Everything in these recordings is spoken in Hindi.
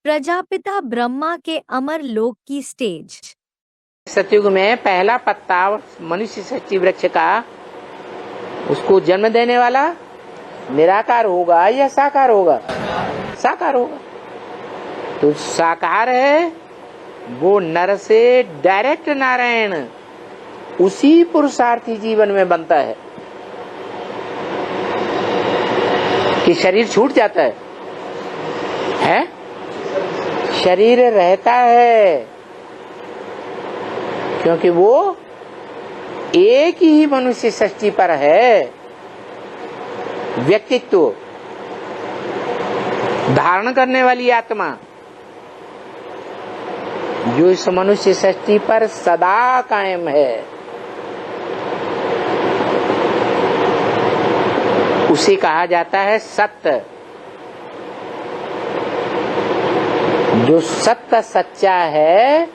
प्रजापिता ब्रह्मा के अमर लोक की स्टेज। सतयुग में पहला पत्ता मनुष्य सृष्टि वृक्ष का उसको जन्म देने वाला निराकार होगा या साकार होगा? साकार होगा। तो साकार है वो नर से डायरेक्ट नारायण उसी पुरुषार्थी जीवन में बनता है कि शरीर छूट जाता है? शरीर रहता है क्योंकि वो एक ही मनुष्य सृष्टि पर है। व्यक्तित्व धारण करने वाली आत्मा जो इस मनुष्य सृष्टि पर सदा कायम है, उसे कहा जाता है सत्य। जो सत्य सच्चा है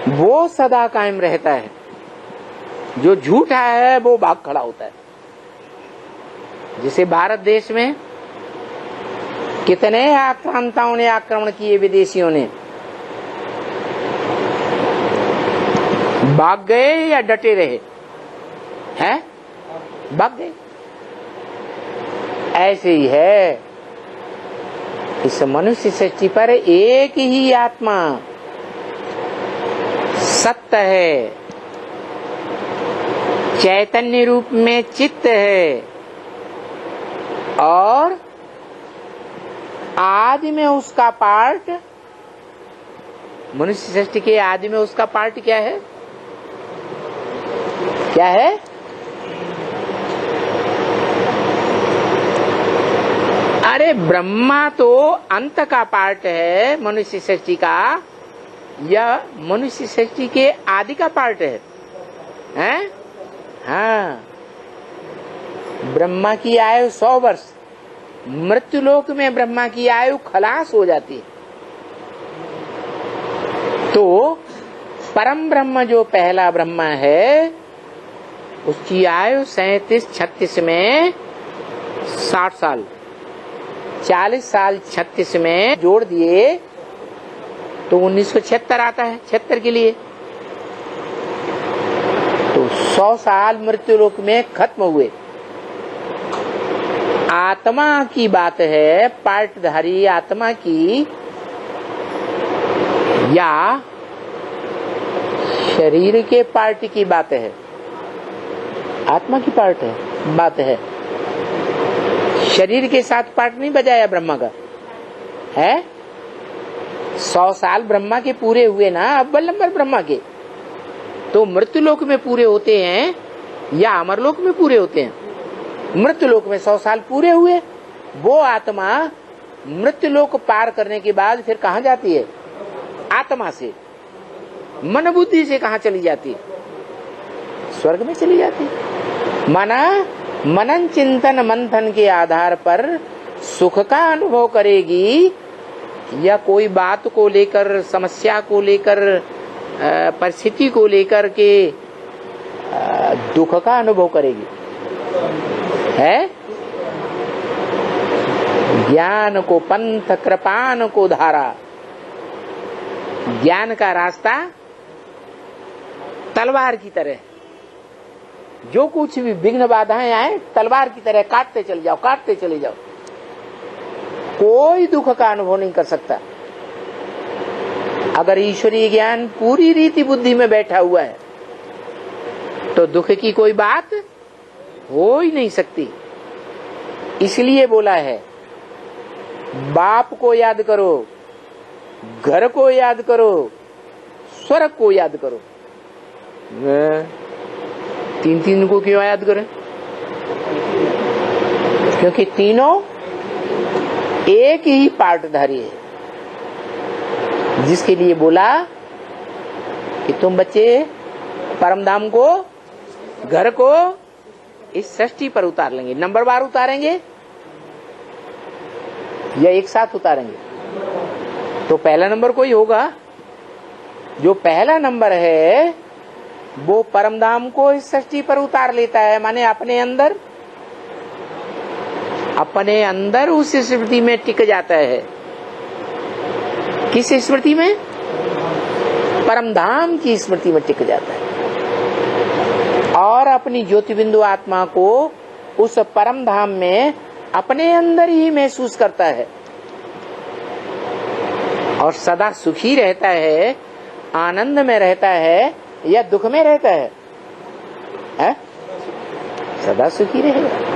वो सदा कायम रहता है, जो झूठा है वो भाग खड़ा होता है। जिसे भारत देश में कितने आक्रांताओं ने आक्रमण किए, विदेशियों ने, भाग गए या डटे रहे हैं? भाग गए। ऐसे ही है इस मनुष्य सृष्टि पर एक ही आत्मा सत्य है, चैतन्य रूप में चित्त है और आदि में उसका पार्ट, मनुष्य सृष्टि के आदि में उसका पार्ट क्या है? क्या है? अरे ब्रह्मा तो अंत का पार्ट है मनुष्य सृष्टि का, या मनुष्य सृष्टि के आदि का पार्ट है? हैं? हाँ, ब्रह्मा की आयु 100 वर्ष, मृत्युलोक में ब्रह्मा की आयु खलास हो जाती है। तो परम ब्रह्म जो पहला ब्रह्मा है उसकी आयु 37-36 में 60 साल, 40 साल 36 में जोड़ दिए तो 1976 आता है 76 के लिए। तो 100 साल मृत्युलोक में खत्म हुए। आत्मा की बात है, पार्टधारी आत्मा की, या शरीर के पार्ट की बात है? आत्मा की पार्ट है, बात है। शरीर के साथ पार्ट नहीं बजाया ब्रह्मा का है। 100 साल ब्रह्मा के पूरे हुए ना, अव्वल नंबर ब्रह्मा के, तो मृत्युलोक में पूरे होते हैं या अमरलोक में पूरे होते हैं? मृत्युलोक में 100 साल पूरे हुए। वो आत्मा मृत्युलोक पार करने के बाद फिर कहाँ जाती है? आत्मा से, मन बुद्धि से कहाँ चली जाती है? स्वर्ग में चली जाती है। माना मनन चिंतन मंथन के आधार पर सुख का अनुभव करेगी या कोई बात को लेकर, समस्या को लेकर, परिस्थिति को लेकर के दुख का अनुभव करेगी? है? ज्ञान को पंथ, कृपान को धारा। ज्ञान का रास्ता तलवार की तरह, जो कुछ भी विघ्न बाधाएं आए तलवार की तरह काटते चले जाओ, काटते चले जाओ। कोई दुख का अनुभव नहीं कर सकता। अगर ईश्वरीय ज्ञान पूरी रीति बुद्धि में बैठा हुआ है तो दुख की कोई बात हो ही नहीं सकती। इसलिए बोला है, बाप को याद करो, घर को याद करो, स्वर्ग को याद करो। तीन को क्यों याद करें? क्योंकि तीनों एक ही पार्टधारी है। जिसके लिए बोला कि तुम बच्चे परमधाम को, घर को इस सृष्टि पर उतार लेंगे। नंबर बार उतारेंगे या एक साथ उतारेंगे? तो पहला नंबर कोई होगा। जो पहला नंबर है वो परमधाम को इस सृष्टि पर उतार लेता है, माने अपने अंदर उस स्मृति में टिक जाता है। किस स्मृति में? परम धाम की स्मृति में टिक जाता है और अपनी ज्योति बिंदु आत्मा को उस परम धाम में अपने अंदर ही महसूस करता है और सदा सुखी रहता है, आनंद में रहता है या दुख में रहता है? सदा सुखी रहेगा।